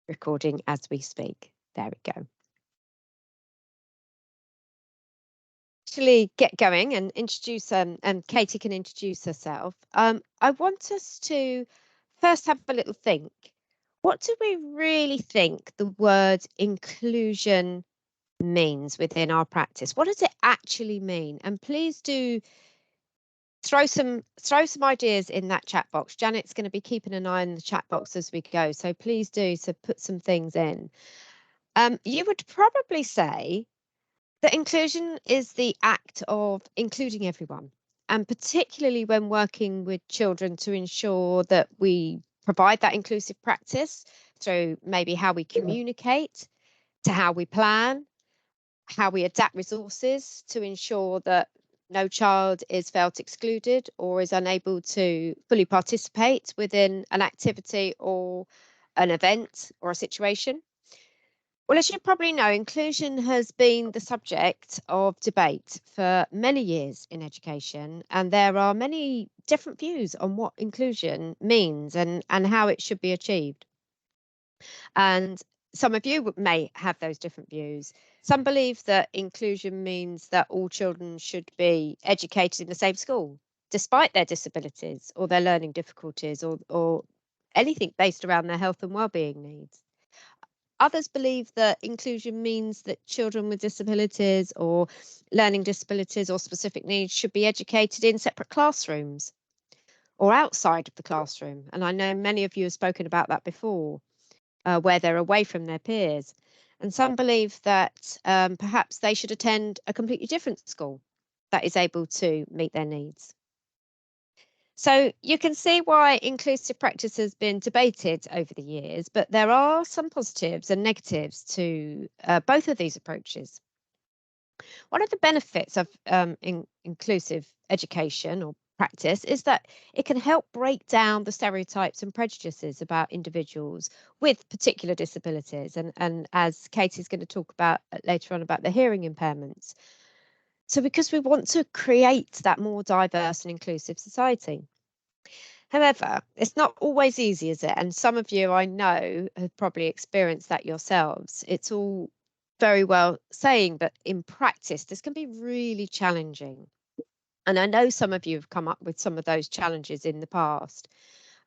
recording as we speak. There we go. Actually get going and introduce and Katie can introduce herself. I want us to first have a little think. What do we really think the word inclusion means within our practice? What does it actually mean? And please do throw some ideas in that chat box. Janet's going to be keeping an eye on the chat box as we go, so please do put some things in. You would probably say that inclusion is the act of including everyone, and particularly when working with children, to ensure that we provide that inclusive practice through maybe how we communicate, to how we plan, how we adapt resources to ensure that no child is felt excluded or is unable to fully participate within an activity or an event or a situation. Well, as you probably know, inclusion has been the subject of debate for many years in education, and there are many different views on what inclusion means and how it should be achieved. And some of you may have those different views. Some believe that inclusion means that all children should be educated in the same school, despite their disabilities or their learning difficulties or anything based around their health and well-being needs. Others believe that inclusion means that children with disabilities or learning disabilities or specific needs should be educated in separate classrooms or outside of the classroom. And I know many of you have spoken about that before, where they're away from their peers. And some believe that perhaps they should attend a completely different school that is able to meet their needs. So you can see why inclusive practice has been debated over the years, but there are some positives and negatives to both of these approaches. One of the benefits of inclusive education or practice is that it can help break down the stereotypes and prejudices about individuals with particular disabilities. And as Katie's going to talk about later on about the hearing impairments. So because we want to create that more diverse and inclusive society. However, it's not always easy, is it? And some of you I know have probably experienced that yourselves. It's all very well saying, but in practice, this can be really challenging. And I know some of you have come up with some of those challenges in the past.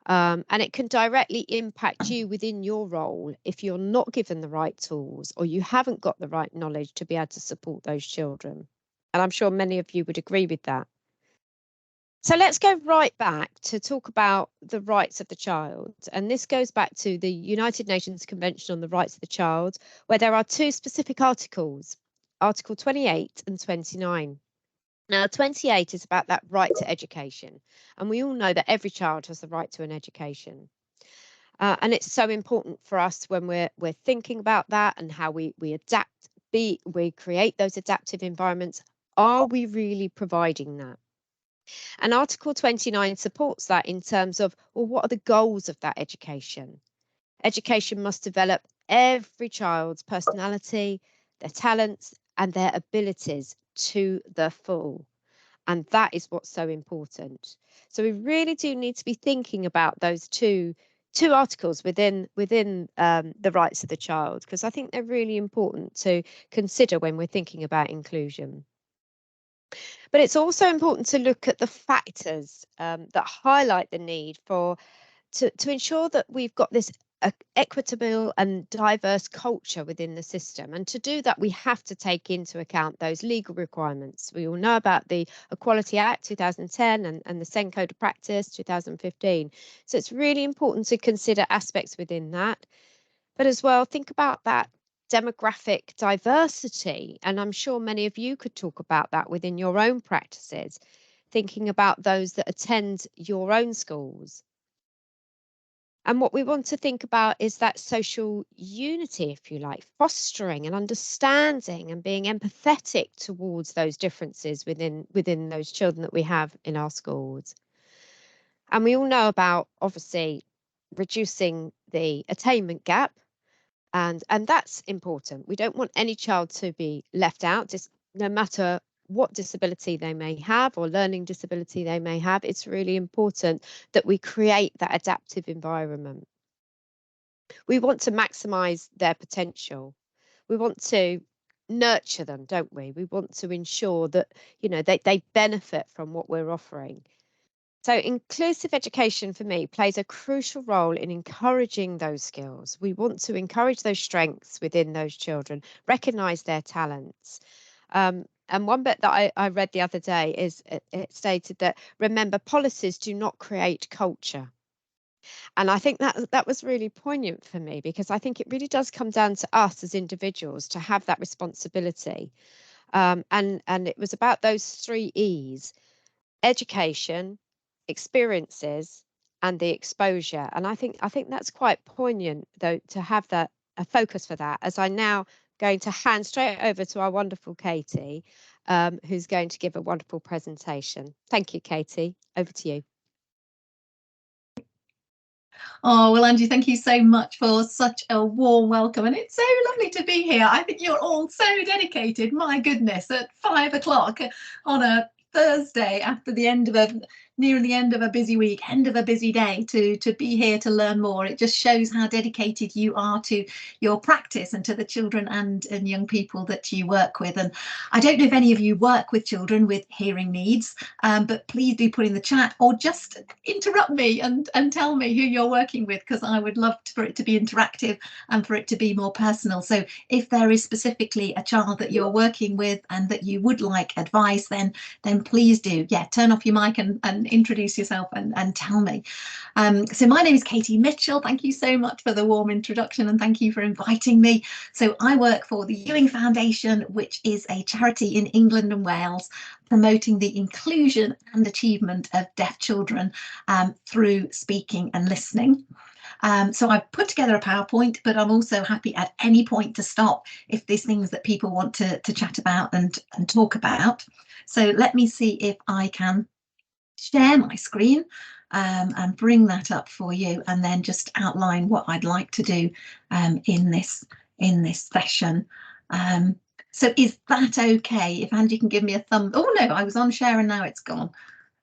And it can directly impact you within your role if you're not given the right tools or you haven't got the right knowledge to be able to support those children. And I'm sure many of you would agree with that. So let's go right back to talk about the rights of the child. And this goes back to the United Nations Convention on the Rights of the Child, where there are two specific articles, Article 28 and 29. Now, 28 is about that right to education. And we all know that every child has the right to an education. And it's so important for us when we're thinking about that and how we adapt, we create those adaptive environments. Are we really providing that? And Article 29 supports that in terms of, well, what are the goals of that education? Education must develop every child's personality, their talents, and their abilities to the full. And that is what's so important. So we really do need to be thinking about those two articles within the rights of the child, because I think they're really important to consider when we're thinking about inclusion. But it's also important to look at the factors that highlight the need to ensure that we've got this equitable and diverse culture within the system. And to do that, we have to take into account those legal requirements. We all know about the Equality Act 2010 and the SEN Code of Practice 2015. So it's really important to consider aspects within that. But as well, think about that demographic diversity. And I'm sure many of you could talk about that within your own practices, thinking about those that attend your own schools. And what we want to think about is that social unity, if you like, fostering and understanding and being empathetic towards those differences within those children that we have in our schools. And we all know about, obviously, reducing the attainment gap. And that's important. We don't want any child to be left out, just no matter what disability they may have or learning disability they may have. It's really important that we create that adaptive environment. We want to maximize their potential. We want to nurture them, don't we? We want to ensure that, they benefit from what we're offering. So, inclusive education for me plays a crucial role in encouraging those skills. We want to encourage those strengths within those children, recognize their talents. And one bit that I read the other day is it stated that, remember, policies do not create culture. And I think that was really poignant for me, because I think it really does come down to us as individuals to have that responsibility. And it was about those three E's: education, experiences, and the exposure. And I think that's quite poignant, though, to have that a focus for that, as I now going to hand straight over to our wonderful Katie, who's going to give a wonderful presentation. Thank you, Katie. Over to you. Oh, well, Angie, thank you so much for such a warm welcome. And it's so lovely to be here. I think you're all so dedicated. My goodness, at 5 o'clock on a Thursday after the end of near the end of a busy week, end of a busy day, to be here to learn more. It just shows how dedicated you are to your practice and to the children and young people that you work with. And I don't know if any of you work with children with hearing needs, but please do put in the chat, or just interrupt me and tell me who you're working with, because I would love for it to be interactive and for it to be more personal. So if there is specifically a child that you're working with and that you would like advice, then please do, turn off your mic and introduce yourself and tell me. So my name is Katie Mitchell. Thank you so much for the warm introduction, and thank you for inviting me. So I work for the Ewing Foundation, which is a charity in England and Wales promoting the inclusion and achievement of deaf children through speaking and listening. So I've put together a PowerPoint, but I'm also happy at any point to stop if there's things that people want to chat about and talk about. So let me see if I can share my screen and bring that up for you, and then just outline what I'd like to do in this session. So is that okay? If Angie can give me a thumb. Oh no, I was on share and now it's gone.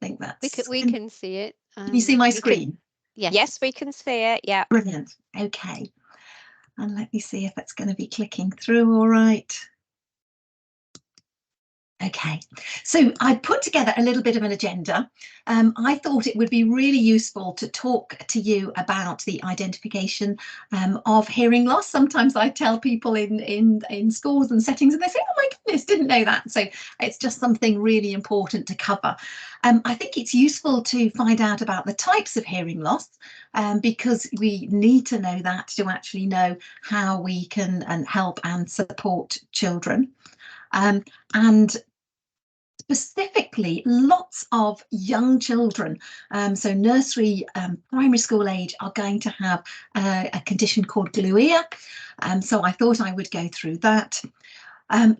I think that's. We can see it. Can you see my screen? Yes, we can see it. Yeah. Brilliant. Okay. And let me see if it's going to be clicking through all right. Okay, so I put together a little bit of an agenda. I thought it would be really useful to talk to you about the identification of hearing loss. Sometimes I tell people in schools and settings, and they say, oh my goodness, didn't know that. So it's just something really important to cover. I think it's useful to find out about the types of hearing loss, because we need to know that to actually know how we can help and support children. And specifically, lots of young children, so nursery, primary school age, are going to have a condition called glue ear. So I thought I would go through that.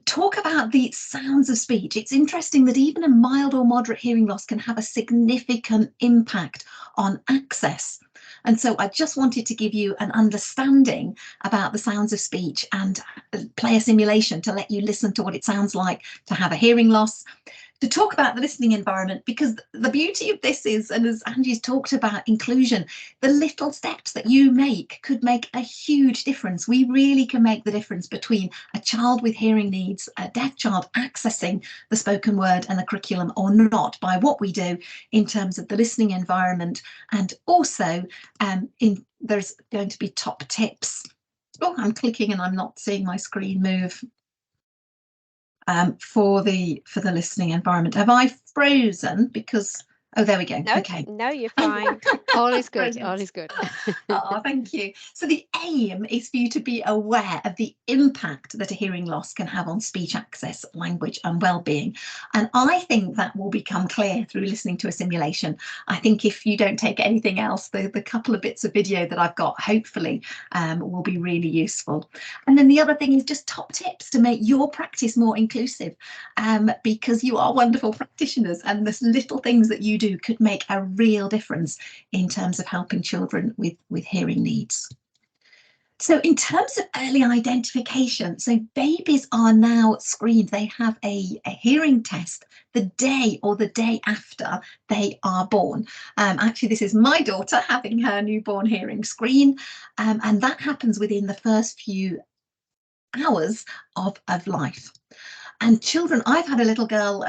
Talk about the sounds of speech. It's interesting that even a mild or moderate hearing loss can have a significant impact on access. And so I just wanted to give you an understanding about the sounds of speech and play a simulation to let you listen to what it sounds like to have a hearing loss. To talk about the listening environment, because the beauty of this is, and as Angie's talked about inclusion, the little steps that you make could make a huge difference. We really can make the difference between a child with hearing needs, a deaf child accessing the spoken word and the curriculum or not, by what we do in terms of the listening environment. And also there's going to be top tips. Oh, I'm clicking and I'm not seeing my screen move. For the listening environment. Have I frozen? Because oh, there we go. No, okay. No, you're fine. All is good. All is good. Oh, thank you. So the aim is for you to be aware of the impact that a hearing loss can have on speech access, language and well-being. And I think that will become clear through listening to a simulation. I think if you don't take anything else, the couple of bits of video that I've got hopefully will be really useful. And then the other thing is just top tips to make your practice more inclusive, because you are wonderful practitioners, and the little things that you do could make a real difference in terms of helping children with hearing needs. So in terms of early identification, so babies are now screened. They have a hearing test the day or the day after they are born. Actually, this is my daughter having her newborn hearing screen, and that happens within the first few hours of life. And children, I've had a little girl,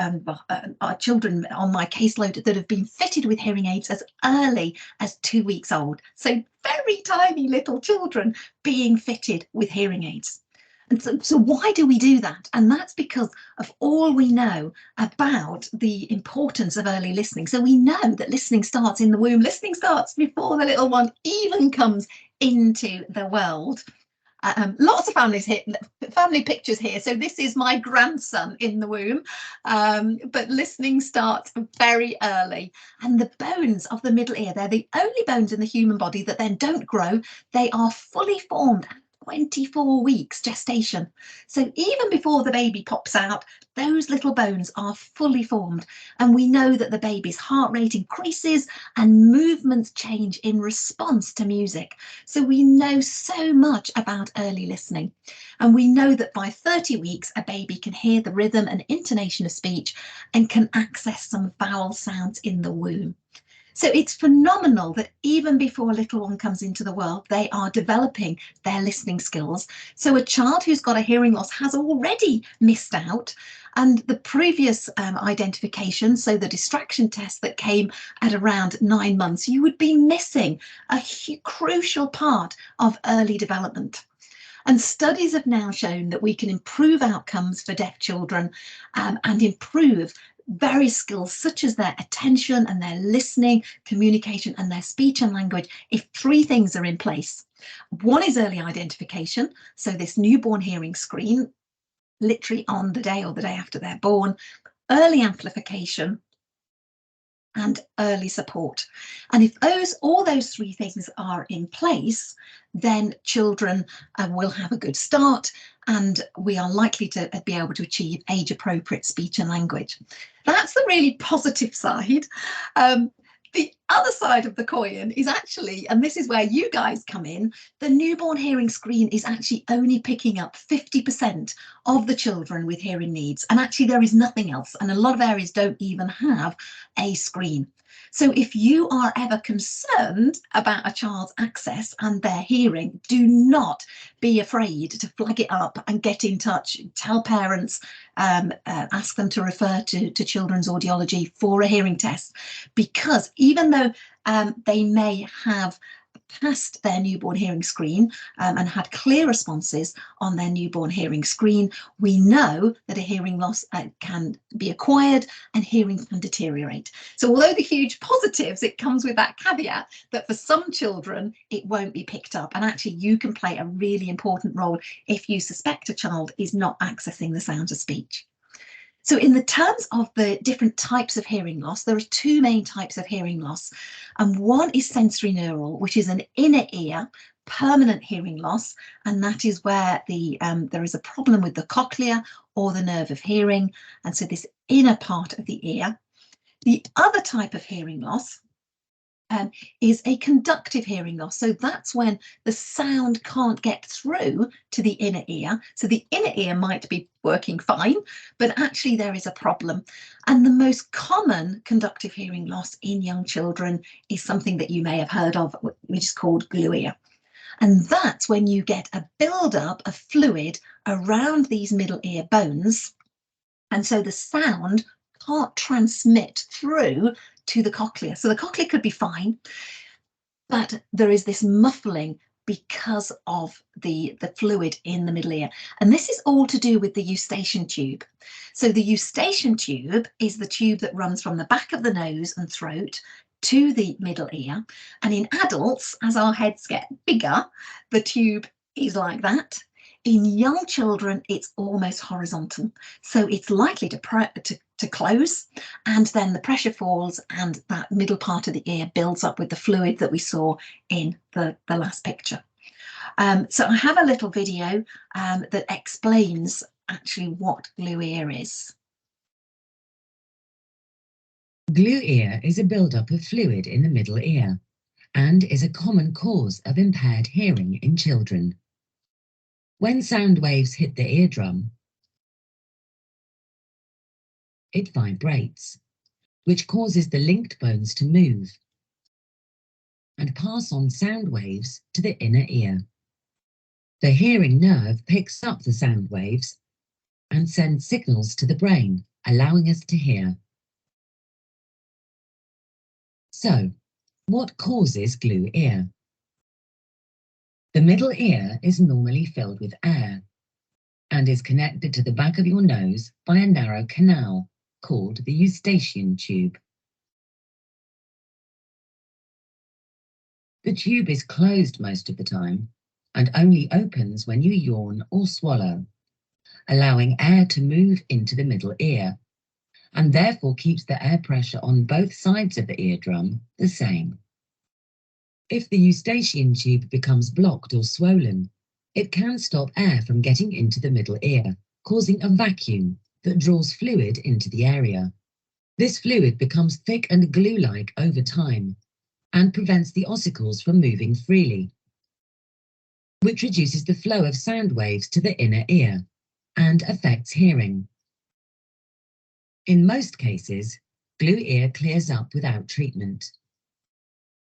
children on my caseload that have been fitted with hearing aids as early as 2 weeks old. So very tiny little children being fitted with hearing aids. And so why do we do that? And that's because of all we know about the importance of early listening. So we know that listening starts in the womb. Listening starts before the little one even comes into the world. Lots of families here, family pictures here. So this is my grandson in the womb, but listening starts very early. And the bones of the middle ear, they're the only bones in the human body that then don't grow. They are fully formed at 24 weeks gestation. So even before the baby pops out, those little bones are fully formed. And we know that the baby's heart rate increases and movements change in response to music. So we know so much about early listening. And we know that by 30 weeks, a baby can hear the rhythm and intonation of speech and can access some vowel sounds in the womb. So it's phenomenal that even before a little one comes into the world, they are developing their listening skills. So a child who's got a hearing loss has already missed out. And the previous identification, so the distraction test that came at around 9 months, you would be missing a crucial part of early development. And studies have now shown that we can improve outcomes for deaf children and improve various skills such as their attention and their listening, communication and their speech and language if 3 things are in place. One is early identification, so this newborn hearing screen, literally on the day or the day after they're born, early amplification and early support. And if all those 3 things are in place, then children will have a good start and we are likely to be able to achieve age-appropriate speech and language. That's the really positive side. The other side of the coin is actually, and this is where you guys come in, the newborn hearing screen is actually only picking up 50% of the children with hearing needs. And actually there is nothing else. And a lot of areas don't even have a screen. So if you are ever concerned about a child's access and their hearing, do not be afraid to flag it up and get in touch. Tell parents, ask them to refer to children's audiology for a hearing test, because even though they may have passed their newborn hearing screen and had clear responses on their newborn hearing screen, we know that a hearing loss can be acquired and hearing can deteriorate. So although the huge positives, it comes with that caveat that for some children it won't be picked up, and actually you can play a really important role if you suspect a child is not accessing the sounds of speech. So in the terms of the different types of hearing loss, there are 2 main types of hearing loss. And one is sensory neural, which is an inner ear permanent hearing loss. And that is where there is a problem with the cochlea or the nerve of hearing. And so this inner part of the ear. The other type of hearing loss is a conductive hearing loss. So that's when the sound can't get through to the inner ear. So the inner ear might be working fine, but actually there is a problem. And the most common conductive hearing loss in young children is something that you may have heard of, which is called glue ear. And that's when you get a buildup of fluid around these middle ear bones. And so the sound can't transmit through to the cochlea. So the cochlea could be fine, but there is this muffling because of the fluid in the middle ear. And this is all to do with the eustachian tube. So the eustachian tube is the tube that runs from the back of the nose and throat to the middle ear. And in adults, as our heads get bigger, the tube is like that. In young children, it's almost horizontal, so it's likely to close, and then the pressure falls and that middle part of the ear builds up with the fluid that we saw in the last picture. So I have a little video that explains actually what glue ear is. Glue ear is a buildup of fluid in the middle ear and is a common cause of impaired hearing in children. When sound waves hit the eardrum, it vibrates, which causes the linked bones to move and pass on sound waves to the inner ear. The hearing nerve picks up the sound waves and sends signals to the brain, allowing us to hear. So, what causes glue ear? The middle ear is normally filled with air and is connected to the back of your nose by a narrow canal called the eustachian tube. The tube is closed most of the time and only opens when you yawn or swallow, allowing air to move into the middle ear, and therefore keeps the air pressure on both sides of the eardrum the same. If the eustachian tube becomes blocked or swollen, it can stop air from getting into the middle ear, causing a vacuum that draws fluid into the area. This fluid becomes thick and glue-like over time and prevents the ossicles from moving freely, which reduces the flow of sound waves to the inner ear and affects hearing. In most cases, glue ear clears up without treatment,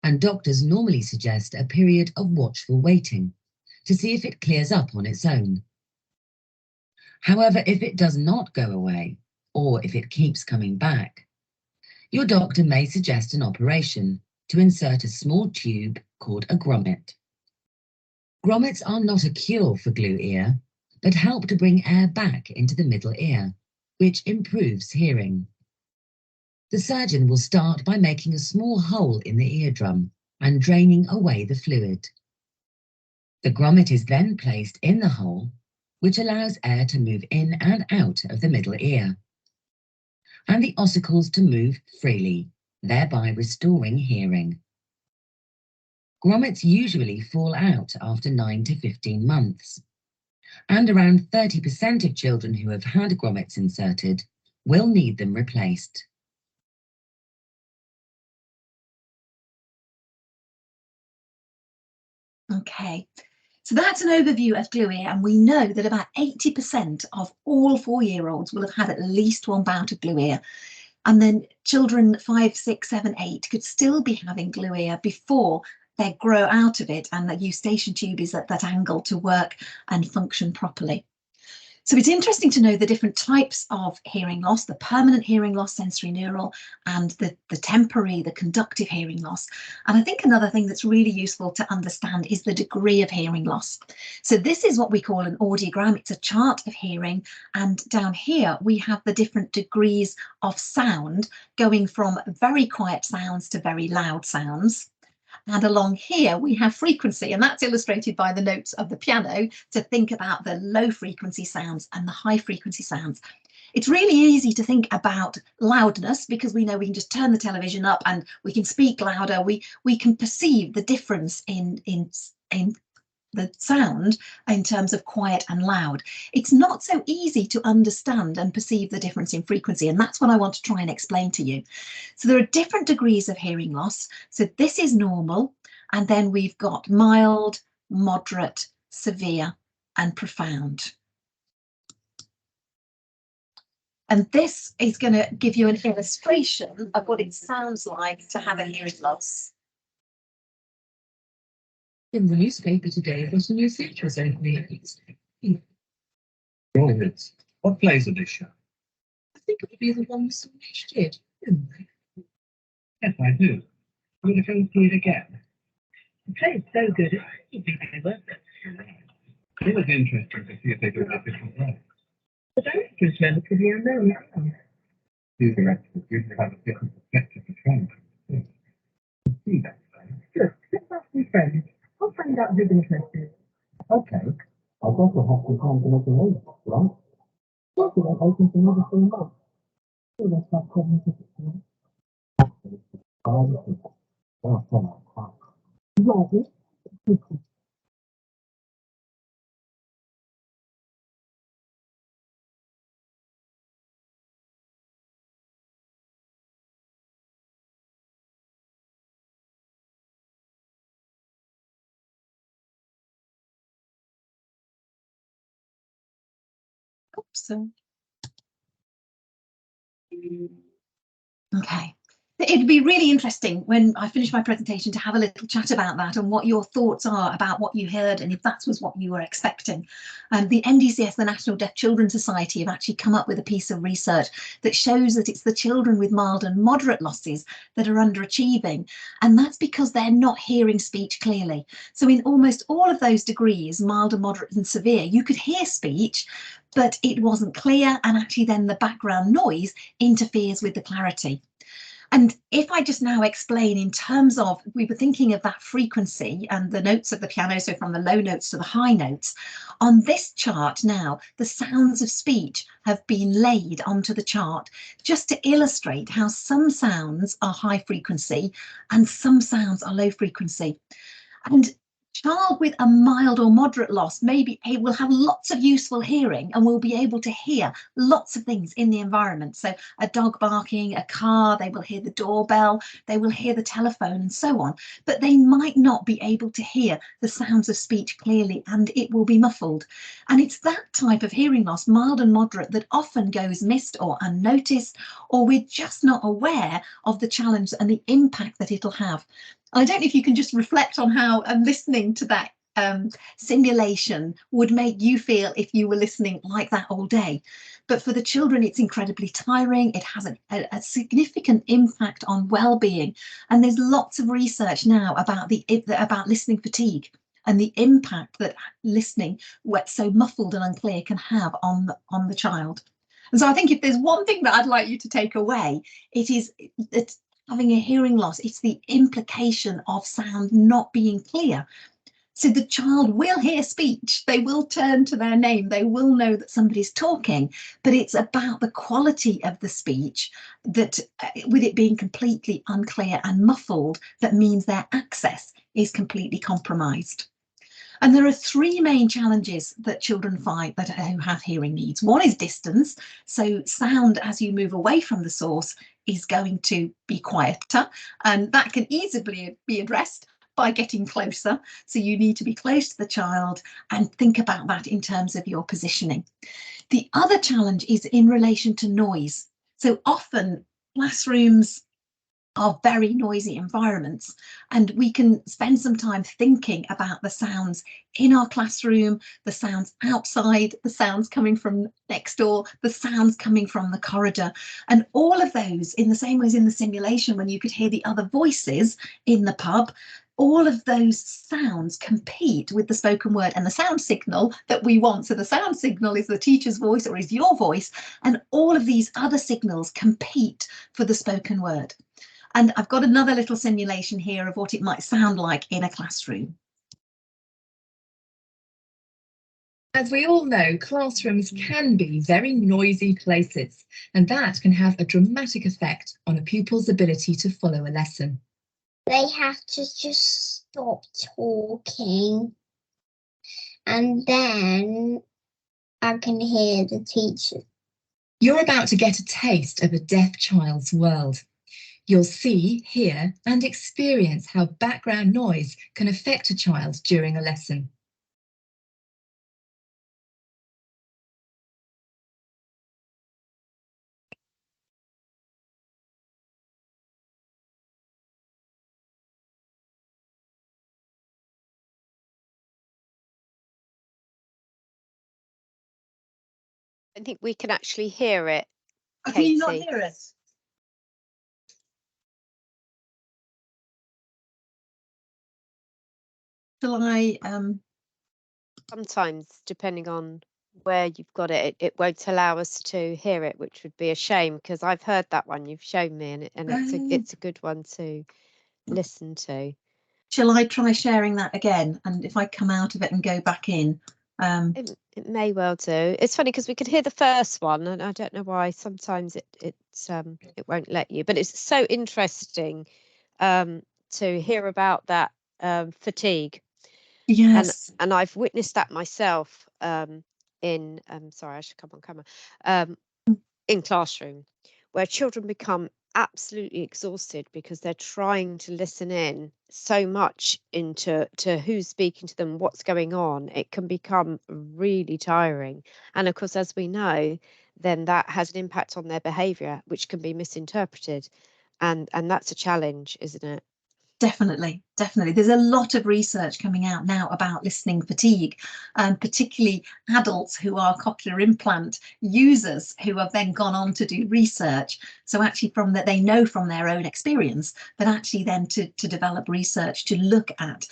and doctors normally suggest a period of watchful waiting to see if it clears up on its own. However, if it does not go away, or if it keeps coming back, your doctor may suggest an operation to insert a small tube called a grommet. Grommets are not a cure for glue ear, but help to bring air back into the middle ear, which improves hearing. The surgeon will start by making a small hole in the eardrum and draining away the fluid. The grommet is then placed in the hole, which allows air to move in and out of the middle ear, and the ossicles to move freely, thereby restoring hearing. Grommets usually fall out after 9 to 15 months, and around 30% of children who have had grommets inserted will need them replaced. Okay, so that's an overview of glue ear, and we know that about 80% of all 4-year-olds will have had at least one bout of glue ear. And then children 5, 6, 7, 8 could still be having glue ear before they grow out of it and the eustachian tube is at that angle to work and function properly. So it's interesting to know the different types of hearing loss, the permanent hearing loss, sensory neural, and the temporary, the conductive hearing loss. And I think another thing that's really useful to understand is the degree of hearing loss. So this is what we call an audiogram. It's a chart of hearing. And down here, we have the different degrees of sound going from very quiet sounds to very loud sounds. And along here we have frequency, and that's illustrated by the notes of the piano to think about the low frequency sounds and the high frequency sounds. It's really easy to think about loudness because we know we can just turn the television up and we can speak louder. We can perceive the difference in the sound in terms of quiet and loud. It's not so easy to understand and perceive the difference in frequency, and that's what I want to try and explain to you. So there are different degrees of hearing loss. So this is normal, and then we've got mild, moderate, severe, and profound. And this is going to give you an illustration of what it sounds like to have a hearing loss. In the newspaper today, there's a new theatre opening. Right. What plays are this show? I think it would be the one we saw last year. Yes, I do. I'm going to go and see it again. The play is so good, it would be worth it. It was interesting to see if they do it a different way. The director is relatively unknown. The directors usually have a different perspective to try and see that. Good. Let's ask some friends. I'll find out who's interested. Okay. I guess we'll have some time to make a move, right? Yes, we won't open for another 3 months. So let's not problem if it's not. Oh, come on. Lovely. Oops. Okay. It'd be really interesting when I finish my presentation to have a little chat about that and what your thoughts are about what you heard and if that was what you were expecting. The NDCS, the National Deaf Children's Society, have actually come up with a piece of research that shows that it's the children with mild and moderate losses that are underachieving. And that's because they're not hearing speech clearly. So in almost all of those degrees, mild and moderate and severe, you could hear speech, but it wasn't clear. And actually then the background noise interferes with the clarity. And if I just now explain in terms of, we were thinking of that frequency and the notes of the piano, so from the low notes to the high notes, on this chart now, the sounds of speech have been laid onto the chart just to illustrate how some sounds are high frequency and some sounds are low frequency. And child with a mild or moderate loss maybe will have lots of useful hearing and will be able to hear lots of things in the environment. So a dog barking, a car, they will hear the doorbell, they will hear the telephone and so on, but they might not be able to hear the sounds of speech clearly and it will be muffled. And it's that type of hearing loss, mild and moderate, that often goes missed or unnoticed, or we're just not aware of the challenge and the impact that it'll have. I don't know if you can just reflect on how listening to that simulation would make you feel if you were listening like that all day. But for the children, it's incredibly tiring. It has a significant impact on well-being. And there's lots of research now about listening fatigue and the impact that listening so muffled and unclear can have on the child. And so I think if there's one thing that I'd like you to take away, it is that having a hearing loss, it's the implication of sound not being clear. So the child will hear speech, they will turn to their name, they will know that somebody's talking, but it's about the quality of the speech that, with it being completely unclear and muffled, that means their access is completely compromised. And there are three main challenges that children find who have hearing needs. One is distance. So sound, as you move away from the source, is going to be quieter, and that can easily be addressed by getting closer. So you need to be close to the child and think about that in terms of your positioning. The other challenge is in relation to noise. So often classrooms are very noisy environments, and we can spend some time thinking about the sounds in our classroom, the sounds outside, the sounds coming from next door, the sounds coming from the corridor, and all of those, in the same way as in the simulation when you could hear the other voices in the pub, all of those sounds compete with the spoken word and the sound signal that we want. So the sound signal is the teacher's voice or is your voice, and all of these other signals compete for the spoken word. And I've got another little simulation here of what it might sound like in a classroom. As we all know, classrooms can be very noisy places, and that can have a dramatic effect on a pupil's ability to follow a lesson. They have to just stop talking, and then I can hear the teacher. You're about to get a taste of a deaf child's world. You'll see, hear, and experience how background noise can affect a child during a lesson. I think we can actually hear it. Can you not Katie. hear it? Shall I? Sometimes, depending on where you've got it, it won't allow us to hear it, which would be a shame because I've heard that one you've shown me, and it's a good one to listen to. Shall I try sharing that again? And if I come out of it and go back in, it may well do. It's funny because we could hear the first one, and I don't know why. Sometimes it won't let you, but it's so interesting to hear about that fatigue. yes, And I've witnessed that myself in sorry, I should come on camera in classroom, where children become absolutely exhausted because they're trying to listen in so much into who's speaking to them, what's going on. It can become really tiring. And of course, as we know, then that has an impact on their behaviour, which can be misinterpreted. And that's a challenge, isn't it? Definitely, definitely. There's a lot of research coming out now about listening fatigue, particularly adults who are cochlear implant users who have then gone on to do research. So actually from that, they know from their own experience, but actually then to develop research to look at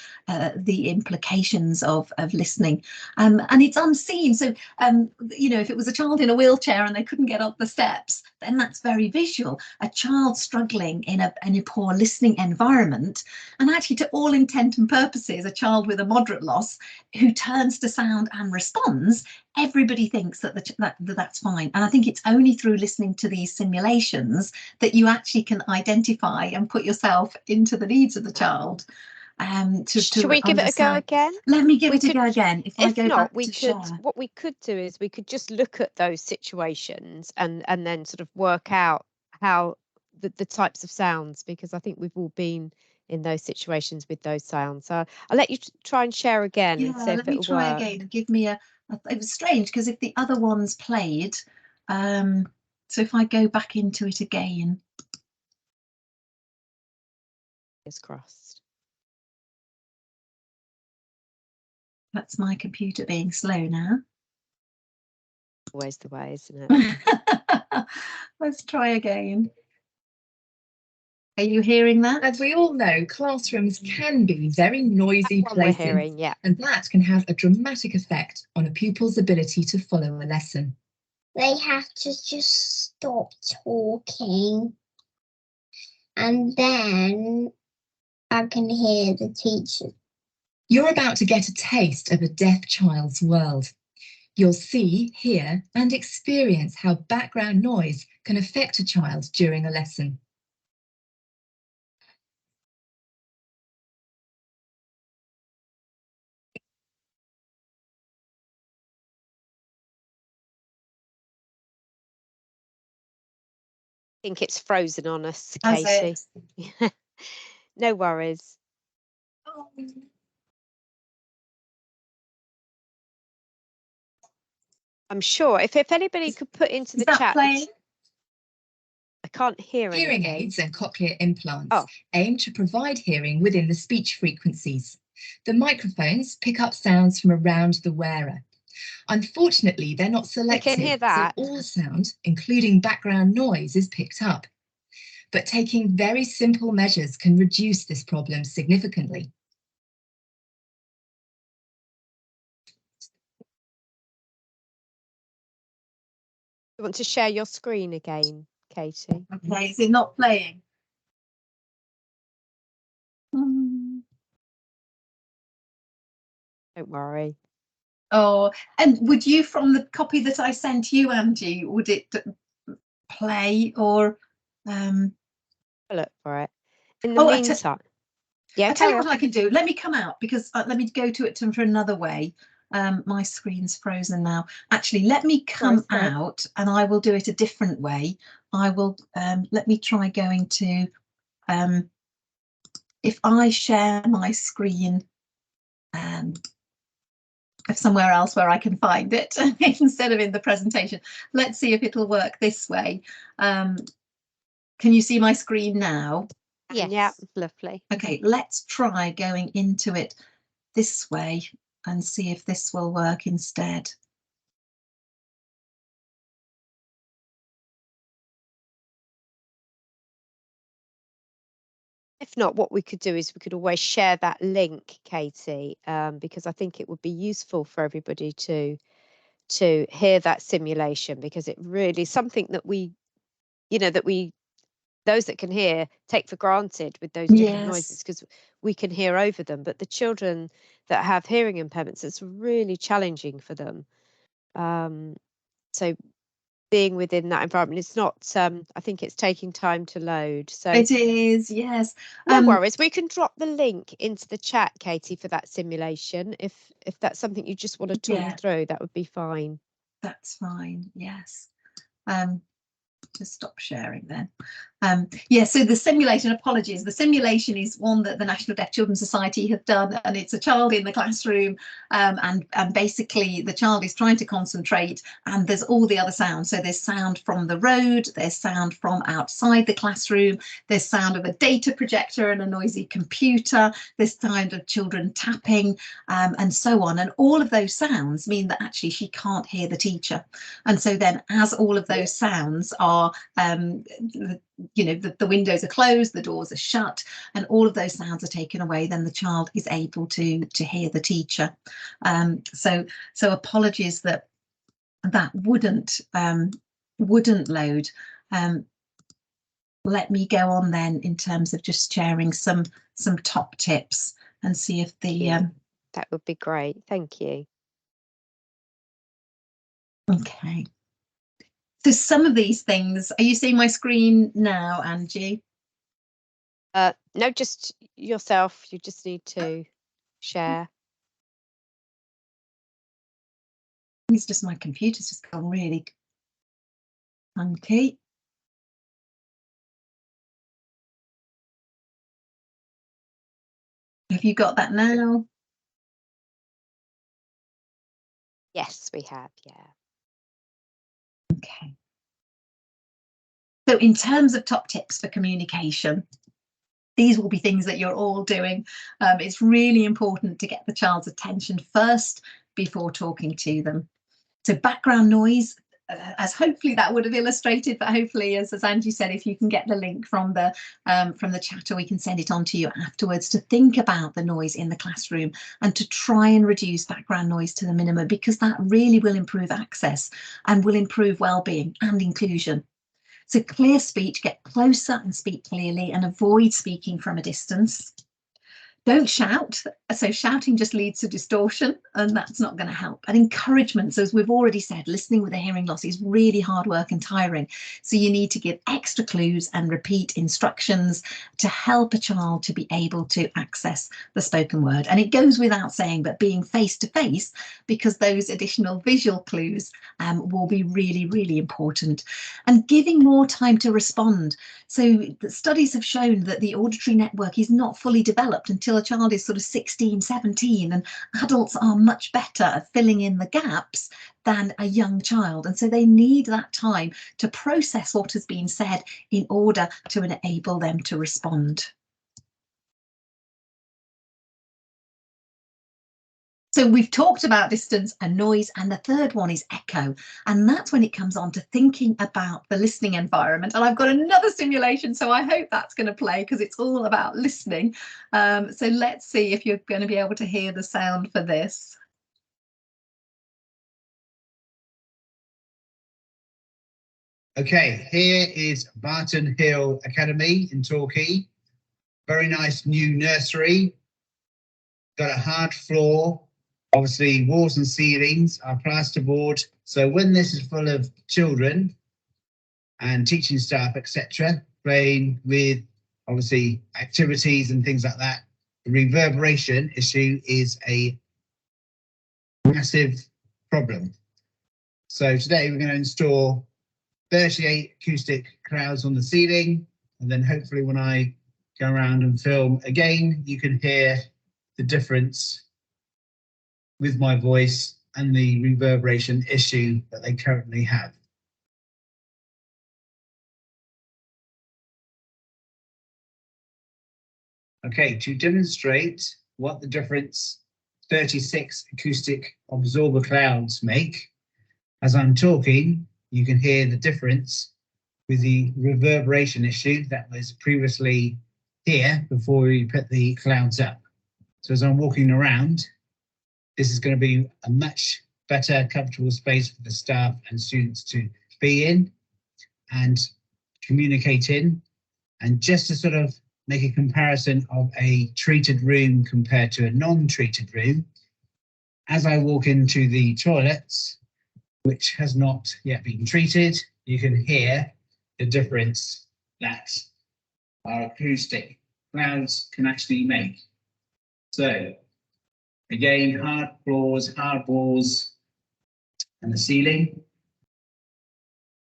the implications of listening. And it's unseen. So, you know, if it was a child in a wheelchair and they couldn't get up the steps, then that's very visual. A child struggling in a poor listening environment, and actually to all intent and purposes a child with a moderate loss who turns to sound and responds, everybody thinks that that's fine. And I think it's only through listening to these simulations that you actually can identify and put yourself into the needs of the child. Should we give it a go again? Let me give it a go again. If I go not, back to share. What we could do is we could just look at those situations and then sort of work out how the types of sounds, because I think we've all been in those situations with those sounds. So I'll let you try and share again and see if it'll try work. again and give me it was strange because if the other ones played, so if I go back into it again. Fingers crossed. That's my computer being slow now. Always the way, isn't it? Let's try again. Are you hearing that? As we all know, classrooms can be very noisy That's one we're places, hearing, yeah. and that can have a dramatic effect on a pupil's ability to follow a lesson. They have to just stop talking, and then I can hear the teacher. You're about to get a taste of a deaf child's world. You'll see, hear, and experience how background noise can affect a child during a lesson. I think it's frozen on us, Katie. No worries. I'm sure if anybody could put into the chat. Playing? I can't hear Hearing anything. aids and cochlear implants aim to provide hearing within the speech frequencies. The microphones pick up sounds from around the wearer. Unfortunately, they're not selective, hear that. so all sound, including background noise, is picked up. But taking very simple measures can reduce this problem significantly. You want to share your screen again, Katie? Okay, is it not playing? Don't worry. Oh, and would you, from the copy that I sent you, Angie, would it play or Look for it. In the meantime, I tell you what I can do. Let me come out because let me go to it for another way. My screen's frozen now. Actually, let me come out and I will do it a different way. I will let me try going to if I share my screen somewhere else where I can find it instead of in the presentation. Let's see if it'll work this way. Can you see my screen now? Yes. Yeah, lovely. Okay, let's try going into it this way and see if this will work instead. If not, what we could do is we could always share that link, Katie, because I think it would be useful for everybody to hear that simulation, because it really is something that we, those that can hear take for granted with those different noises, because we can hear over them. But the children that have hearing impairments, it's really challenging for them. So being within that environment, it's not, I think it's taking time to load. So it is, yes. No worries. We can drop the link into the chat, Katie, for that simulation. If that's something you just want to talk through, that would be fine. That's fine, yes. Just stop sharing then. Yeah, so the simulation, apologies, the simulation is one that the National Deaf Children's Society have done, and it's a child in the classroom, and basically the child is trying to concentrate, and there's all the other sounds. So there's sound from the road, there's sound from outside the classroom, there's sound of a data projector and a noisy computer, there's sound of children tapping, and so on. And all of those sounds mean that actually she can't hear the teacher. And so then as all of those sounds are, you know, the windows are closed, the doors are shut, and all of those sounds are taken away, then the child is able to hear the teacher. So apologies that wouldn't load. Let me go on then in terms of just sharing some top tips and see if the that would be great. Thank you. Okay. So some of these things, are you seeing my screen now, Angie? No, just yourself. You just need to share. It's just my computer's just gone really funky. Have you got that now? Yes, we have. Yeah. Okay. So in terms of top tips for communication, these will be things that you're all doing. It's really important to get the child's attention first before talking to them. So background noise, as hopefully that would have illustrated, but hopefully, as Angie said, if you can get the link from the chat, or we can send it on to you afterwards, to think about the noise in the classroom and to try and reduce background noise to the minimum, because that really will improve access and will improve well-being and inclusion. So clear speech, get closer and speak clearly, and avoid speaking from a distance. Don't shout. So shouting just leads to distortion, and that's not going to help. And encouragement. So as we've already said, listening with a hearing loss is really hard work and tiring. So you need to give extra clues and repeat instructions to help a child to be able to access the spoken word. And it goes without saying, but being face to face, because those additional visual clues will be really, really important. And giving more time to respond. So the studies have shown that the auditory network is not fully developed until a child is sort of 16, 17, and adults are much better at filling in the gaps than a young child. And so they need that time to process what has been said in order to enable them to respond. So we've talked about distance and noise, and the third one is echo. And that's when it comes on to thinking about the listening environment. And I've got another simulation, so I hope that's going to play, because it's all about listening. So let's see if you're going to be able to hear the sound for this. Okay, here is Barton Hill Academy in Torquay. Very nice new nursery. Got a hard floor. Obviously, walls and ceilings are plasterboard. So when this is full of children and teaching staff, etc., playing with obviously activities and things like that, the reverberation issue is a massive problem. So today we're going to install 38 acoustic clouds on the ceiling, and then hopefully when I go around and film again, you can hear the difference with my voice and the reverberation issue that they currently have. Okay, to demonstrate what the difference 36 acoustic absorber clouds make, as I'm talking, you can hear the difference with the reverberation issue that was previously here before we put the clouds up. So as I'm walking around, this is going to be a much better, comfortable space for the staff and students to be in and communicate in. And just to sort of make a comparison of a treated room compared to a non-treated room, as I walk into the toilets, which has not yet been treated, you can hear the difference that our acoustic clouds can actually make. So again, hard floors, hard walls, and the ceiling,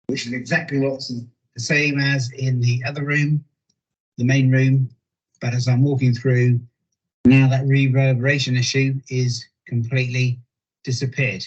which is exactly what's the same as in the other room, the main room, but as I'm walking through, now that reverberation issue is completely disappeared.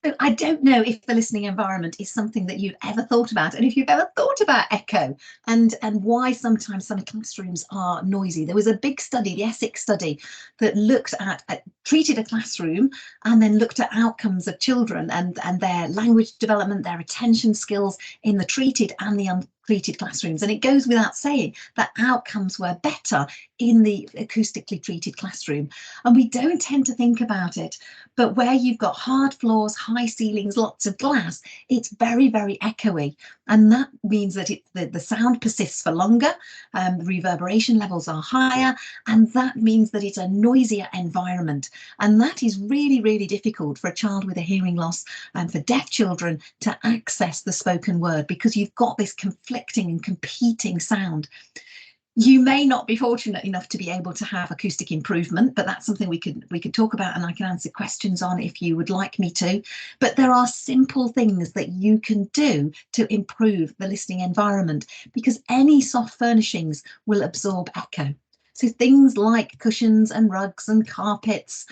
So I don't know if the listening environment is something that you've ever thought about, and if you've ever thought about echo and why sometimes some classrooms are noisy. There was a big study, the Essex study, that looked at treated a classroom and then looked at outcomes of children and their language development, their attention skills in the treated and the untreated classrooms. And it goes without saying that outcomes were better in the acoustically treated classroom. And we don't tend to think about it, but where you've got hard floors, high ceilings, lots of glass, it's very, very echoey. And that means that the sound persists for longer, reverberation levels are higher, and that means that it's a noisier environment. And that is really, really difficult for a child with a hearing loss and for deaf children to access the spoken word, because you've got this conflicting and competing sound. You may not be fortunate enough to be able to have acoustic improvement, but that's something we could talk about, and I can answer questions on if you would like me to. But there are simple things that you can do to improve the listening environment, because any soft furnishings will absorb echo. So things like cushions and rugs and carpets,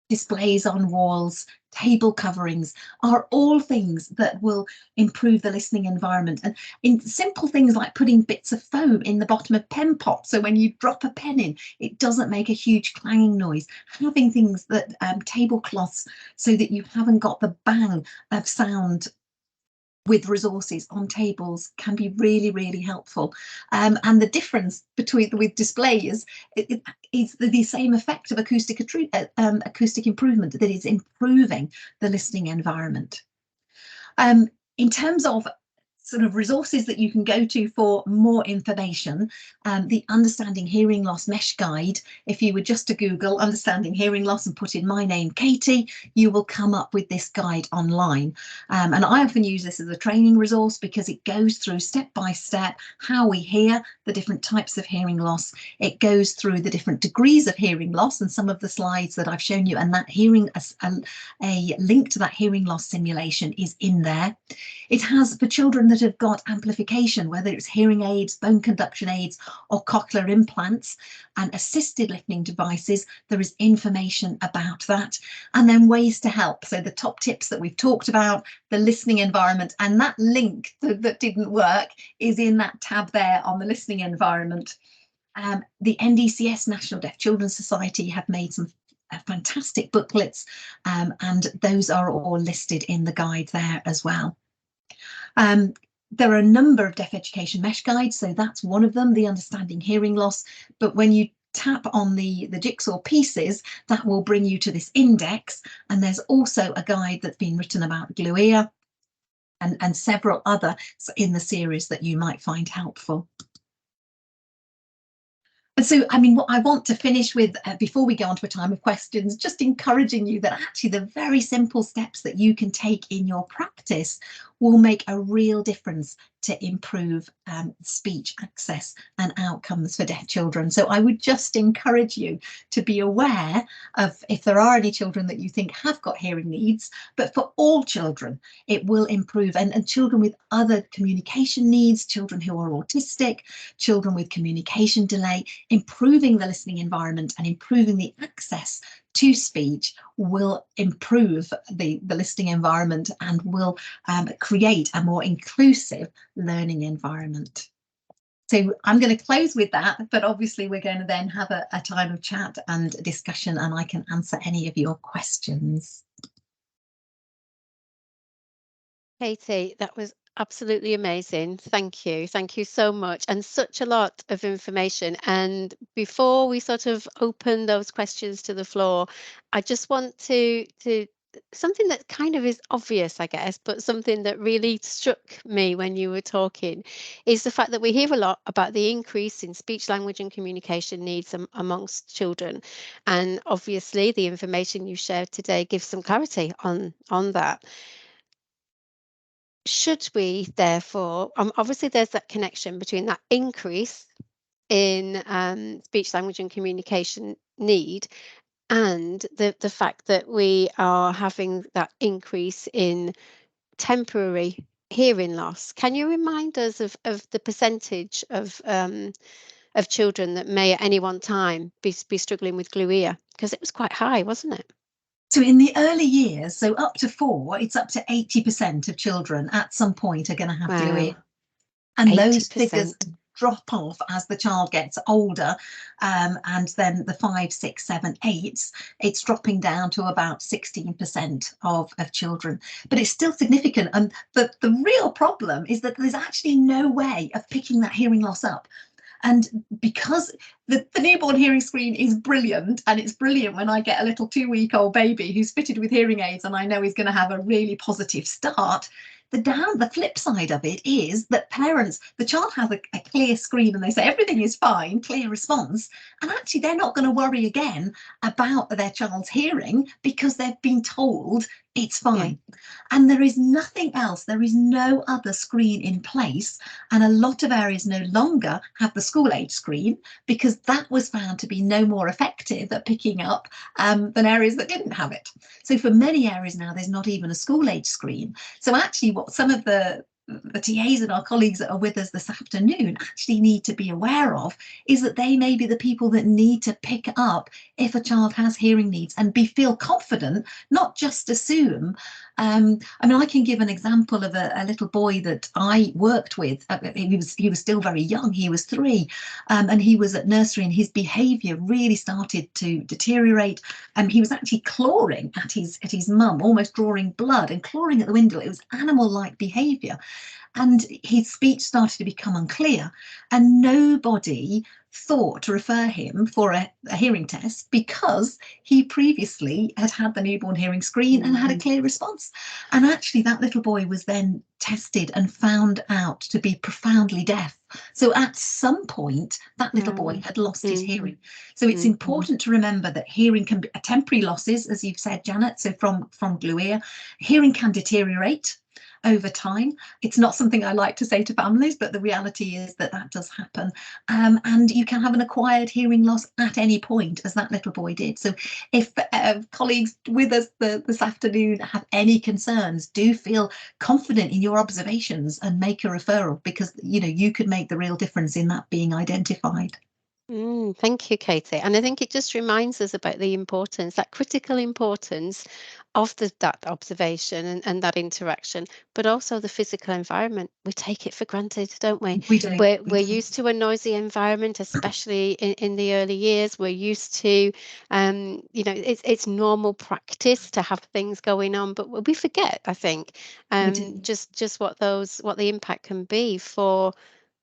displays on walls, table coverings are all things that will improve the listening environment. And in simple things like putting bits of foam in the bottom of pen pots, so when you drop a pen in, it doesn't make a huge clanging noise. Having things that tablecloths, so that you haven't got the bang of sound with resources on tables, can be really, really helpful. And the difference with displays is the same effect of acoustic improvement, that is improving the listening environment. In terms of sort of resources that you can go to for more information, the Understanding Hearing Loss Mesh Guide, if you were just to Google Understanding Hearing Loss and put in my name, Katie, you will come up with this guide online. And I often use this as a training resource because it goes through step by step how we hear, the different types of hearing loss. It goes through the different degrees of hearing loss, and some of the slides that I've shown you, and that a link to that hearing loss simulation is in there. It has, for children that have got amplification, whether it's hearing aids, bone conduction aids, or cochlear implants and assisted listening devices, there is information about that. And then ways to help. So the top tips that we've talked about, the listening environment, and that link that didn't work is in that tab there on the listening environment. The NDCS, National Deaf Children's Society, have made some fantastic booklets, and those are all listed in the guide there as well. There are a number of deaf education mesh guides, so that's one of them, the Understanding Hearing Loss. But when you tap on the jigsaw pieces, that will bring you to this index, and there's also a guide that's been written about glue ear and several other in the series that you might find helpful. And so, I mean, what I want to finish with before we go on to a time of questions, just encouraging you that actually the very simple steps that you can take in your practice will make a real difference to improve speech access and outcomes for deaf children. So I would just encourage you to be aware of if there are any children that you think have got hearing needs, but for all children, it will improve. And children with other communication needs, children who are autistic, children with communication delay, improving the listening environment and improving the access to speech will improve the listening environment and will create a more inclusive learning environment. So I'm going to close with that, but obviously we're going to then have a time of chat and discussion, and I can answer any of your questions. Katie, that was absolutely amazing. Thank you. Thank you so much. And such a lot of information. And before we sort of open those questions to the floor, I just want to something that kind of is obvious, I guess, but something that really struck me when you were talking is the fact that we hear a lot about the increase in speech, language and communication needs amongst children. And obviously the information you shared today gives some clarity on that. Should we therefore, obviously there's that connection between that increase in speech, language and communication need, and the fact that we are having that increase in temporary hearing loss. Can you remind us of the percentage of children that may at any one time be struggling with glue ear? Because it was quite high, wasn't it? So in the early years, so up to 4, it's up to 80% of children at some point are going to have glue ear. And those figures 80%. drop off as the child gets older, and then the 5, 6, 7, 8, it's dropping down to about 16% of children. But it's still significant. And the real problem is that there's actually no way of picking that hearing loss up. And because the newborn hearing screen is brilliant, and it's brilliant when I get a little 2-week-old baby who's fitted with hearing aids and I know he's going to have a really positive start, the flip side of it is that parents, the child has a clear screen and they say everything is fine, clear response, and actually they're not going to worry again about their child's hearing because they've been told it's fine. Yeah. And there is nothing else, there is no other screen in place, and a lot of areas no longer have the school age screen because that was found to be no more effective at picking up than areas that didn't have it. So for many areas now there's not even a school age screen. So actually what some of the TAs and our colleagues that are with us this afternoon actually need to be aware of is that they may be the people that need to pick up if a child has hearing needs and feel confident, not just assume. I mean, I can give an example of a little boy that I worked with. He was still very young. He was 3, and he was at nursery, and his behaviour really started to deteriorate. And he was actually clawing at his mum, almost drawing blood and clawing at the window. It was animal-like behaviour. And his speech started to become unclear, and nobody thought to refer him for a hearing test because he previously had the newborn hearing screen and had a clear response. And actually that little boy was then tested and found out to be profoundly deaf. So at some point that little boy had lost his hearing. So it's important to remember that hearing can be temporary losses, as you've said, Janet. So from glue ear, hearing can deteriorate over time. It's not something I like to say to families, but the reality is that does happen. And you can have an acquired hearing loss at any point, as that little boy did. So if colleagues with us this afternoon have any concerns, do feel confident in your observations and make a referral, because you could make the real difference in that being identified. Thank you, Katie. And I think it just reminds us about the importance, that critical importance of that observation and that interaction, but also the physical environment. We take it for granted, don't we? We do. We're used to a noisy environment, especially in the early years. We're used to, it's normal practice to have things going on, but we forget, I think, just what the impact can be for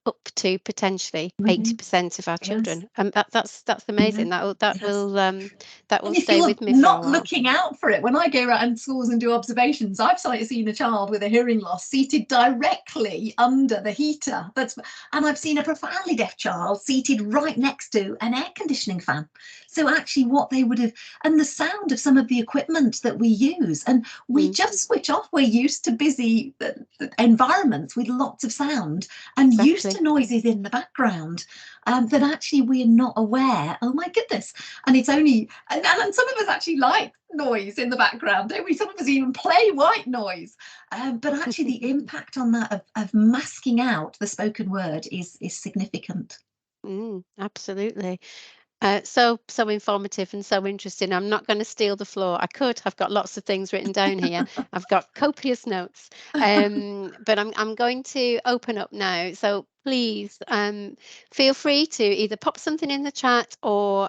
up to potentially 80% of our children. That's amazing. That will stay with me for a while. Not looking out for it, when I go around schools and do observations, I've seen a child with a hearing loss seated directly under the heater. And I've seen a profoundly deaf child seated right next to an air conditioning fan. So actually what they would have, and the sound of some of the equipment that we use, and we just switch off. We're used to busy environments with lots of sound and used to noises in the background, that actually we're not aware. Oh my goodness. And it's only, and some of us actually like noise in the background, don't we? Some of us even play white noise. But actually the impact on that of masking out the spoken word is significant. Absolutely. So informative and so interesting. I'm not going to steal the floor. I could. I've got lots of things written down here. I've got copious notes. But I'm going to open up now. So please feel free to either pop something in the chat or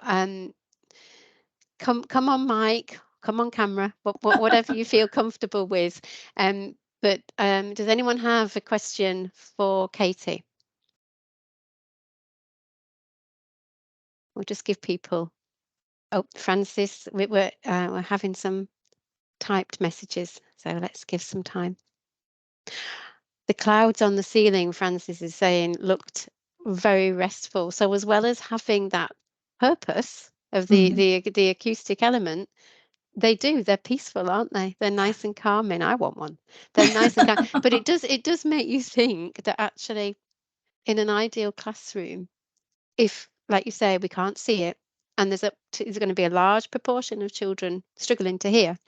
come on mic, come on camera, whatever you feel comfortable with. But does anyone have a question for Katie? We'll just give people. Oh, Francis, we're having some typed messages, so let's give some time. The clouds on the ceiling, Francis is saying, looked very restful. So as well as having that purpose of the acoustic element, they're peaceful, aren't they? They're nice and calming. I want one. They're nice and calm. But it does make you think that actually in an ideal classroom, if, like you say, we can't see it, and there's going to be a large proportion of children struggling to hear,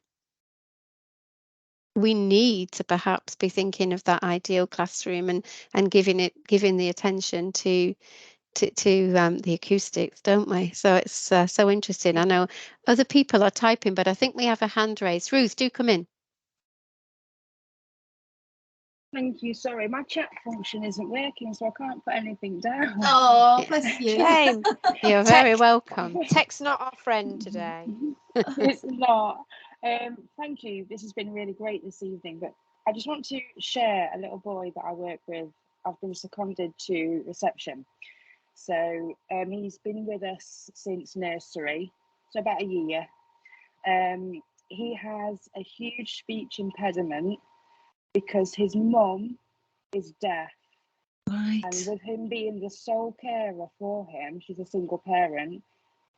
we need to perhaps be thinking of that ideal classroom and giving the attention to the acoustics, don't we? So it's so interesting. I know other people are typing, but I think we have a hand raised. Ruth, do come in. Thank you. Sorry, my chat function isn't working, so I can't put anything down. Oh, bless you. Shame. You're very welcome. Tech's not our friend today. It's not. Thank you. This has been really great this evening, but I just want to share a little boy that I work with. I've been seconded to reception. So he's been with us since nursery, so about a year. He has a huge speech impediment because his mum is deaf. Right. And with him being the sole carer for him, she's a single parent,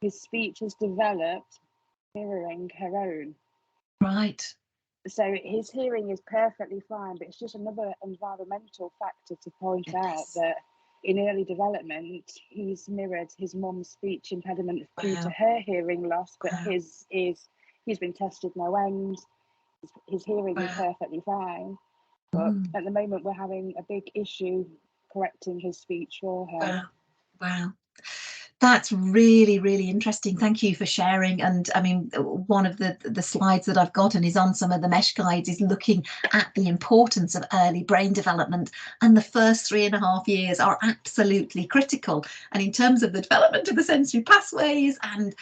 his speech has developed mirroring her own. Right. So his hearing is perfectly fine, but it's just another environmental factor to point out that in early development, he's mirrored his mum's speech impediment due to her hearing loss, but his is, he's been tested no end. His hearing is perfectly fine. But at the moment, we're having a big issue correcting his speech for her. Wow. That's really, really interesting. Thank you for sharing. And I mean, one of the slides that I've got and is on some of the mesh guides is looking at the importance of early brain development. And the first 3.5 years are absolutely critical. And in terms of the development of the sensory pathways and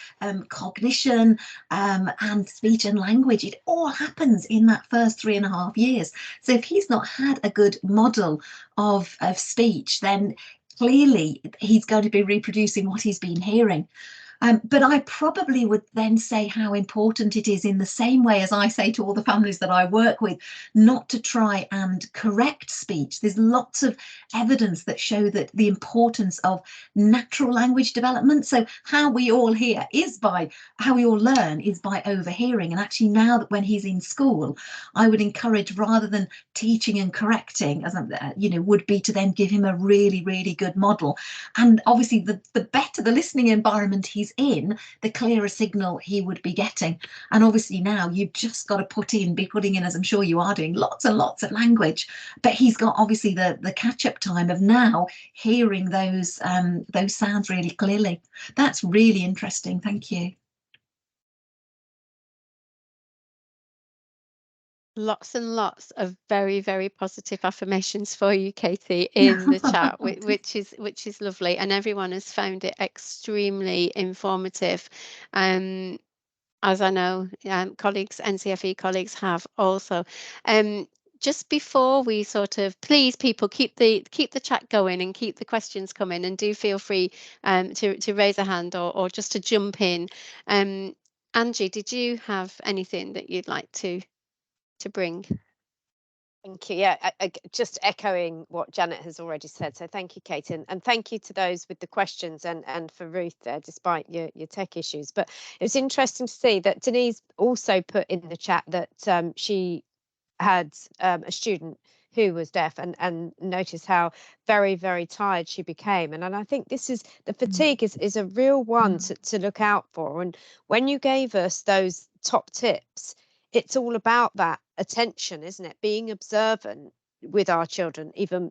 cognition and speech and language, it all happens in that first 3.5 years. So if he's not had a good model of speech, then clearly he's going to be reproducing what he's been hearing. But I probably would then say how important it is, in the same way as I say to all the families that I work with, not to try and correct speech. There's lots of evidence that show that the importance of natural language development. So how we all learn is by overhearing. And actually now that when he's in school, I would encourage, rather than teaching and correcting, as would be to then give him a really, really good model. And obviously the better the listening environment he's in, the clearer signal he would be getting. And obviously now you've just got to be putting in, as I'm sure you are doing, lots and lots of language. But he's got obviously the catch-up time of now hearing those sounds really clearly. That's really interesting. Thank you. Lots and lots of very, very positive affirmations for you, Katie, in the chat, which is lovely, and everyone has found it extremely informative. As I know, NCFE colleagues have also. Just before we please, people, keep the chat going and keep the questions coming, and do feel free to raise a hand or just to jump in. Angie, did you have anything that you'd like to bring? Thank you. Yeah, just echoing what Janet has already said. So thank you, Kate, and thank you to those with the questions, and for Ruth there, despite your tech issues. But it was interesting to see that Denise also put in the chat that she had a student who was deaf, and notice how very, very tired she became. And I think this is the fatigue is a real one to look out for. And when you gave us those top tips, it's all about that attention, isn't it? Being observant with our children, even,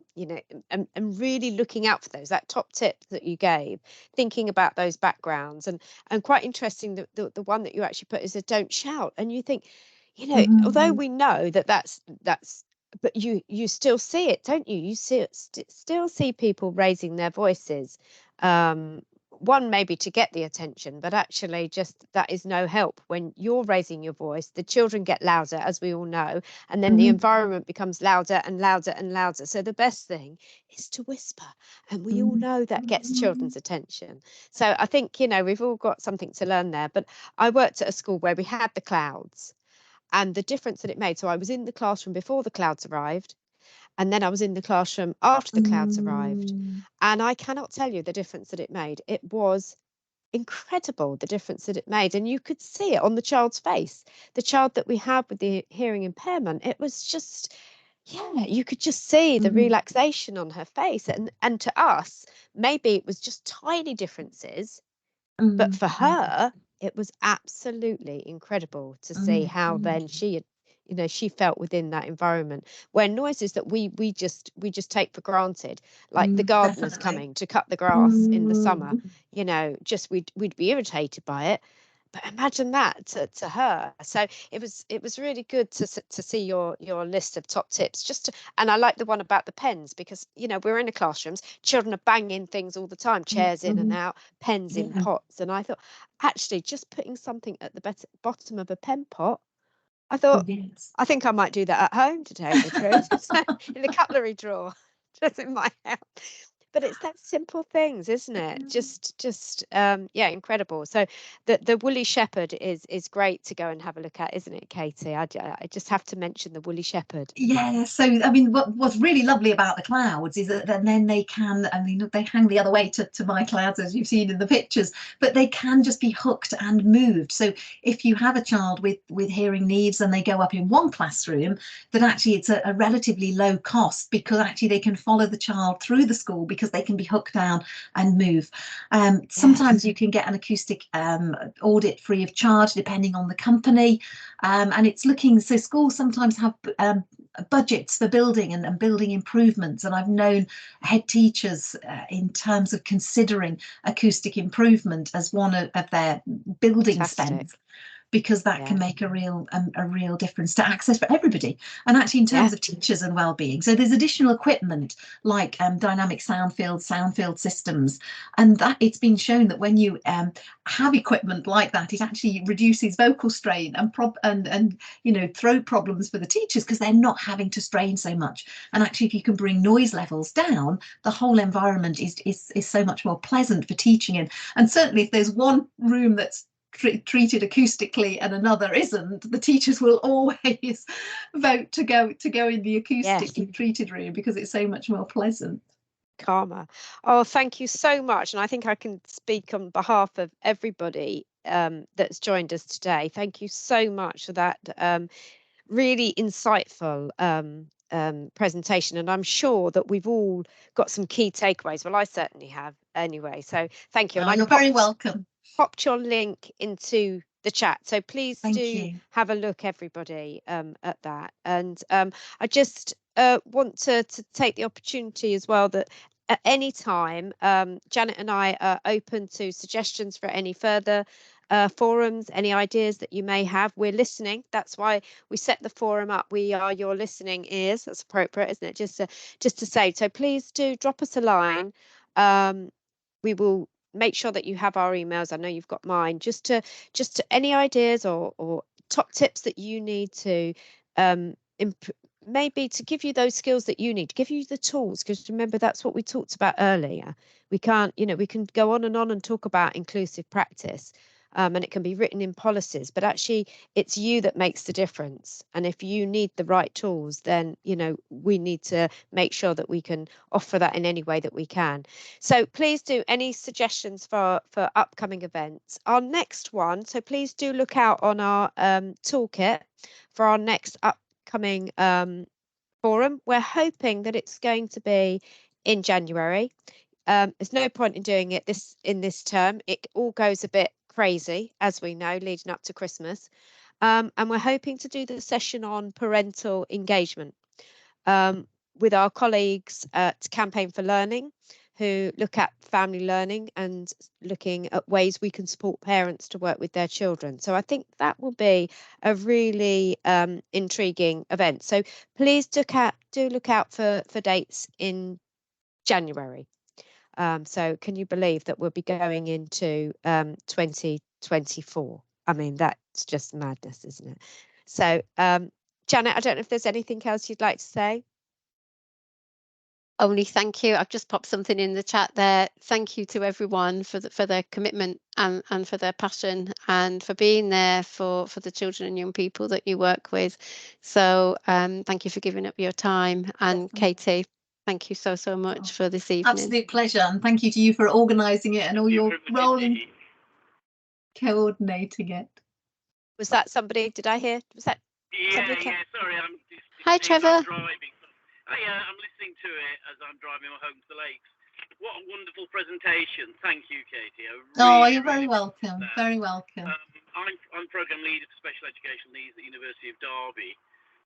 and really looking out for those, that top tip that you gave, thinking about those backgrounds. And quite interesting, the one that you actually put is a don't shout. And you think, although we know that's but you still see it, don't you? You still see people raising their voices, one maybe to get the attention, but actually just that is no help. When you're raising your voice, the children get louder, as we all know, and then the environment becomes louder and louder and louder. So the best thing is to whisper, and we all know that gets children's attention. So I think, we've all got something to learn there. But I worked at a school where we had the clouds, and the difference that it made. So I was in the classroom before the clouds arrived, and then I was in the classroom after the clouds arrived. And I cannot tell you the difference that it made. It was incredible, the difference that it made. And you could see it on the child's face. The child that we had with the hearing impairment, it was just, yeah, you could just see the relaxation on her face. And to us, maybe it was just tiny differences, but for her, it was absolutely incredible to see how then she had, you know, she felt within that environment where noises that we just take for granted, like the gardeners Definitely. coming to cut the grass in the summer, you know, just we'd be irritated by it. But imagine that to her. So it was really good to see your list of top tips. And I like the one about the pens, because you know we're in the classrooms, children are banging things all the time, chairs in and out, pens in pots, and I thought actually just putting something at the bottom of a pen pot, I thought I think I might do that at home, to tell you the truth. So, in the cutlery drawer, just in my house. But it's that simple things, isn't it? Just yeah, incredible. So the woolly shepherd is great to go and have a look at, isn't it, Katie? I just have to mention the woolly shepherd. Yeah, so I mean, what's really lovely about the clouds is that then they can, I mean, they hang the other way to my clouds, as you've seen in the pictures, but they can just be hooked and moved. So if you have a child with hearing needs and they go up in one classroom, that actually it's a relatively low cost, because actually they can follow the child through the school because they can be hooked down and move. Sometimes you can get an acoustic audit free of charge, depending on the company. And it's looking, so schools sometimes have budgets for building and building improvements, and I've known head teachers in terms of considering acoustic improvement as one of their building spends, because that can make a real difference to access for everybody, and actually in terms of teachers and well-being. So there's additional equipment like dynamic sound field systems, and that it's been shown that when you have equipment like that, it actually reduces vocal strain and you know, throat problems for the teachers, because they're not having to strain so much. And actually, if you can bring noise levels down, the whole environment is so much more pleasant for teaching in. And certainly if there's one room that's treated acoustically and another isn't, the teachers will always vote to go in the acoustically treated room, because it's so much more pleasant. Calmer. Oh, thank you so much. And I think I can speak on behalf of everybody that's joined us today. Thank you so much for that really insightful presentation. And I'm sure that we've all got some key takeaways. Well, I certainly have anyway. So thank you. And you're very welcome. Popped your link into the chat, so please have a look, everybody, at that. And I just want to take the opportunity as well that at any time Janet and I are open to suggestions for any further forums, any ideas that you may have. We're listening. That's why we set the forum up. We are your listening ears. That's appropriate, isn't it? Just to say. So please do drop us a line. We will make sure that you have our emails. I know you've got mine. Just to any ideas or top tips that you need to maybe to give you those skills that you need, to give you the tools, because remember, that's what we talked about earlier. We can't, you know, we can go on and talk about inclusive practice, and it can be written in policies, but actually it's you that makes the difference. And if you need the right tools, then, you know, we need to make sure that we can offer that in any way that we can. So please do any suggestions for upcoming events. Our next one, so please do look out on our toolkit for our next upcoming forum. We're hoping that it's going to be in January. There's no point in doing it in this term. It all goes a bit crazy, as we know, leading up to Christmas. And we're hoping to do the session on parental engagement with our colleagues at Campaign for Learning, who look at family learning and looking at ways we can support parents to work with their children. So I think that will be a really intriguing event. So please do look out for dates in January. So can you believe that we'll be going into 2024? I mean, that's just madness, isn't it? So Janet, I don't know if there's anything else you'd like to say. Only thank you. I've just popped something in the chat there. Thank you to everyone for their commitment and for their passion, and for being there for the children and young people that you work with. So thank you for giving up your time. And Katie, thank you so much for this evening. Absolute pleasure, and thank you to you for organising it and all your role in coordinating it. Was that somebody? Did I hear? Was that? Yeah, sorry. Hi, Trevor. I'm listening to it as I'm driving home to the lakes. What a wonderful presentation. Thank you, Katie. You're very welcome. Very welcome. I'm Programme Leader for Special Educational Needs at the University of Derby.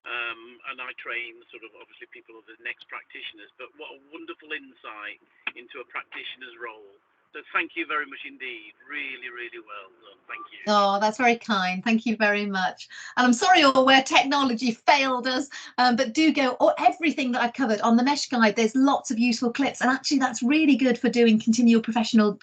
And I train sort of obviously people are the next practitioners, but what a wonderful insight into a practitioner's role. So thank you very much indeed. Really, really well done. Thank you. Oh, that's very kind. Thank you very much. And I'm sorry all where technology failed us, but do go, or everything that I've covered on the Mesh Guide. There's lots of useful clips, and actually that's really good for doing continuing professional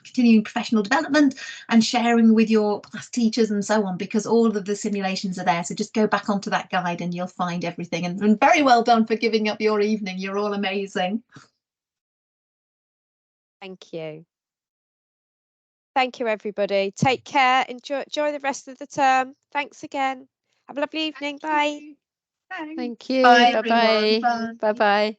development and sharing with your class teachers and so on, because all of the simulations are there. So just go back onto that guide and you'll find everything. And very well done for giving up your evening. You're all amazing. Thank you. Thank you, everybody. Take care. Enjoy the rest of the term. Thanks again. Have a lovely evening. Bye. Thank you. Bye, Bye-bye. everyone. Bye. Bye-bye.